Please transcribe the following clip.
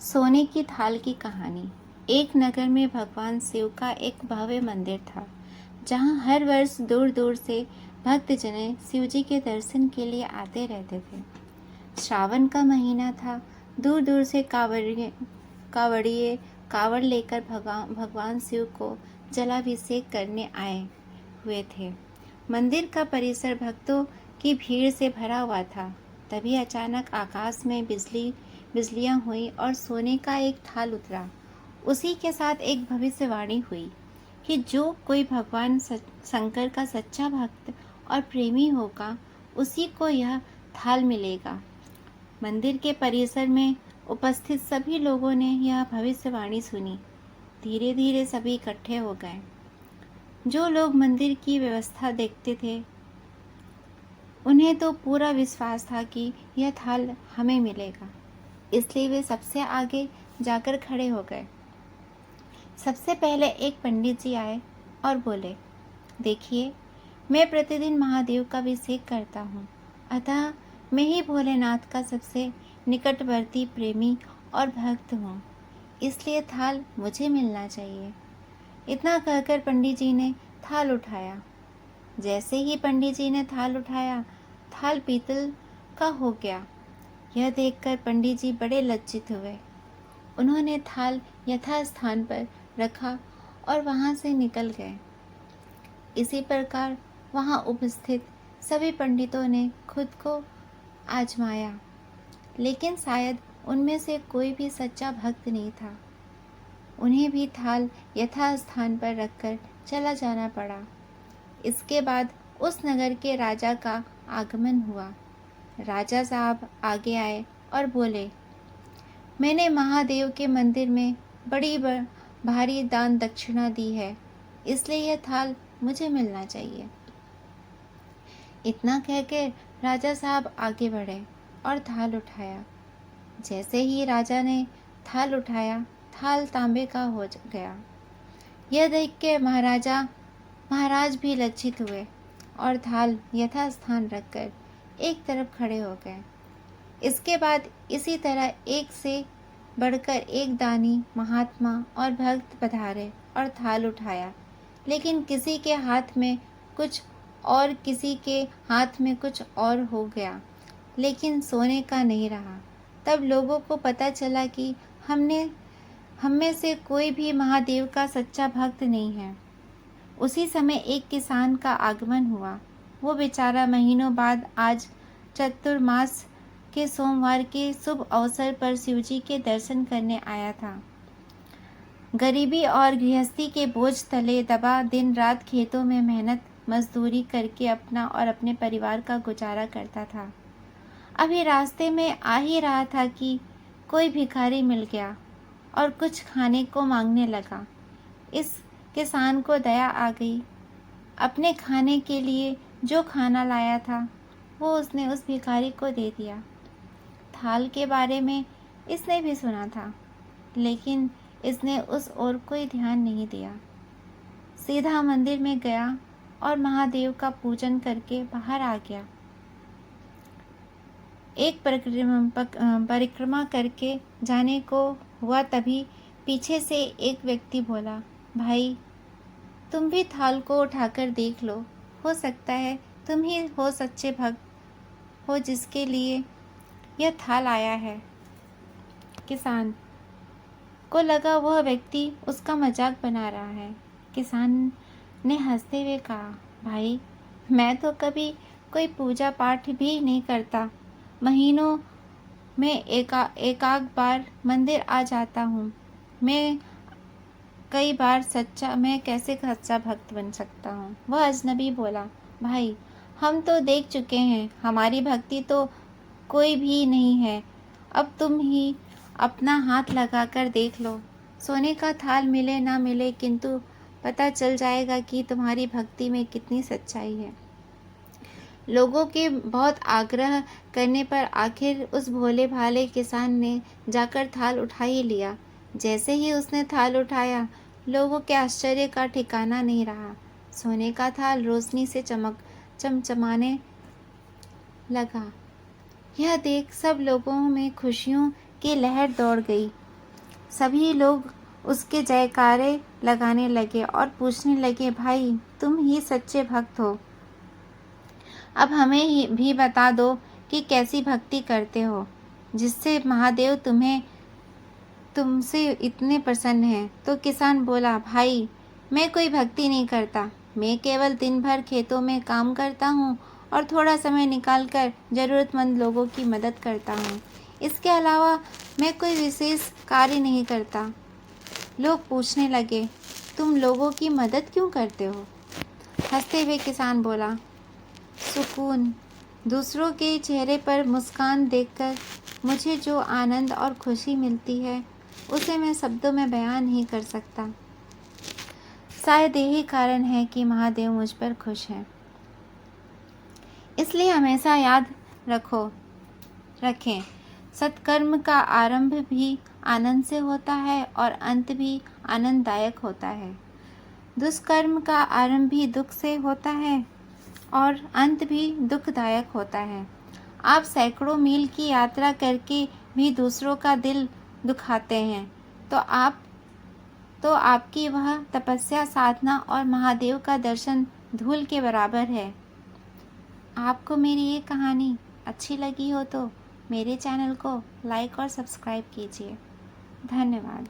सोने की थाल की कहानी। एक नगर में भगवान शिव का एक भव्य मंदिर था, जहाँ हर वर्ष दूर दूर से भक्तजन शिव जी के दर्शन के लिए आते रहते थे। श्रावण का महीना था। दूर दूर से कावड़िए कावड़ लेकर भगवान शिव को जलाभिषेक करने आए हुए थे। मंदिर का परिसर भक्तों की भीड़ से भरा हुआ था। तभी अचानक आकाश में बिजलियां हुई और सोने का एक थाल उतरा। उसी के साथ एक भविष्यवाणी हुई कि जो कोई भगवान शंकर का सच्चा भक्त और प्रेमी होगा, उसी को यह थाल मिलेगा। मंदिर के परिसर में उपस्थित सभी लोगों ने यह भविष्यवाणी सुनी। धीरे धीरे सभी इकट्ठे हो गए। जो लोग मंदिर की व्यवस्था देखते थे, उन्हें तो पूरा विश्वास था कि यह थाल हमें मिलेगा, इसलिए वे सबसे आगे जाकर खड़े हो गए। सबसे पहले एक पंडित जी आए और बोले, देखिए, मैं प्रतिदिन महादेव का अभिषेक करता हूँ, अतः मैं ही भोलेनाथ का सबसे निकटवर्ती प्रेमी और भक्त हूँ, इसलिए थाल मुझे मिलना चाहिए। इतना कहकर पंडित जी ने थाल उठाया। जैसे ही पंडित जी ने थाल उठाया, थाल पीतल का हो गया। यह देखकर पंडित जी बड़े लज्जित हुए। उन्होंने थाल यथास्थान पर रखा और वहां से निकल गए। इसी प्रकार वहां उपस्थित सभी पंडितों ने खुद को आजमाया, लेकिन शायद उनमें से कोई भी सच्चा भक्त नहीं था। उन्हें भी थाल यथास्थान पर रखकर चला जाना पड़ा। इसके बाद उस नगर के राजा का आगमन हुआ। राजा साहब आगे आए और बोले, मैंने महादेव के मंदिर में बड़ी भारी दान दक्षिणा दी है, इसलिए यह थाल मुझे मिलना चाहिए। इतना कहकर राजा साहब आगे बढ़े और थाल उठाया। जैसे ही राजा ने थाल उठाया, थाल तांबे का हो गया। यह देख के महाराज भी लज्जित हुए और थाल यथास्थान रखकर एक तरफ खड़े हो गए। इसके बाद इसी तरह एक से बढ़कर एक दानी, महात्मा और भक्त पधारे और थाल उठाया, लेकिन किसी के हाथ में कुछ और किसी के हाथ में कुछ और हो गया, लेकिन सोने का नहीं रहा। तब लोगों को पता चला कि हम में से कोई भी महादेव का सच्चा भक्त नहीं है। उसी समय एक किसान का आगमन हुआ। वो बेचारा महीनों बाद आज चतुर्मास के सोमवार के शुभ अवसर पर शिवजी के दर्शन करने आया था। गरीबी और गृहस्थी के बोझ तले दबा दिन रात खेतों में मेहनत मजदूरी करके अपना और अपने परिवार का गुजारा करता था। अभी रास्ते में आ ही रहा था कि कोई भिखारी मिल गया और कुछ खाने को मांगने लगा। इस किसान को दया आ गई। अपने खाने के लिए जो खाना लाया था, वो उसने उस भिखारी को दे दिया। थाल के बारे में इसने भी सुना था, लेकिन इसने उस ओर कोई ध्यान नहीं दिया। सीधा मंदिर में गया और महादेव का पूजन करके बाहर आ गया। एक परिक्रमा करके जाने को हुआ, तभी पीछे से एक व्यक्ति बोला, भाई, तुम भी थाल को उठाकर देख लो, हो सकता है तुम ही हो सच्चे भक्त हो जिसके लिए यह थाल आया है। किसान को लगा वह व्यक्ति उसका मजाक बना रहा है। किसान ने हंसते हुए कहा, भाई, मैं तो कभी कोई पूजा पाठ भी नहीं करता। महीनों में एकाध बार मंदिर आ जाता हूँ। मैं कैसे सच्चा भक्त बन सकता हूँ। वह अजनबी बोला, भाई, हम तो देख चुके हैं, हमारी भक्ति तो कोई भी नहीं है। अब तुम ही अपना हाथ लगाकर देख लो। सोने का थाल मिले ना मिले, किंतु पता चल जाएगा कि तुम्हारी भक्ति में कितनी सच्चाई है। लोगों के बहुत आग्रह करने पर आखिर उस भोले भाले किसान ने जाकर थाल उठा ही लिया। जैसे ही उसने थाल उठाया, लोगों के आश्चर्य का ठिकाना नहीं रहा। सोने का थाल रोशनी से चमचमाने लगा। यह देख सब लोगों में खुशियों की लहर दौड़ गई। सभी लोग उसके जयकारे लगाने लगे और पूछने लगे, भाई तुम ही सच्चे भक्त हो, अब हमें भी बता दो कि कैसी भक्ति करते हो जिससे महादेव तुमसे इतने प्रसन्न हैं। तो किसान बोला, भाई मैं कोई भक्ति नहीं करता, मैं केवल दिन भर खेतों में काम करता हूँ और थोड़ा समय निकालकर ज़रूरतमंद लोगों की मदद करता हूँ। इसके अलावा मैं कोई विशेष कार्य नहीं करता। लोग पूछने लगे, तुम लोगों की मदद क्यों करते हो? हंसते हुए किसान बोला, सुकून। दूसरों के चेहरे पर मुस्कान देखकर मुझे जो आनंद और खुशी मिलती है उसे मैं शब्दों में बयान नहीं कर सकता। शायद यही कारण है कि महादेव मुझ पर खुश हैं। इसलिए हमेशा याद रखें, सत्कर्म का आरंभ भी आनंद से होता है और अंत भी आनंददायक होता है। दुष्कर्म का आरंभ भी दुख से होता है और अंत भी दुखदायक होता है। आप सैकड़ों मील की यात्रा करके भी दूसरों का दिल दुखाते हैं तो आपकी वह तपस्या, साधना और महादेव का दर्शन धूल के बराबर है। आपको मेरी ये कहानी अच्छी लगी हो तो मेरे चैनल को लाइक और सब्सक्राइब कीजिए। धन्यवाद।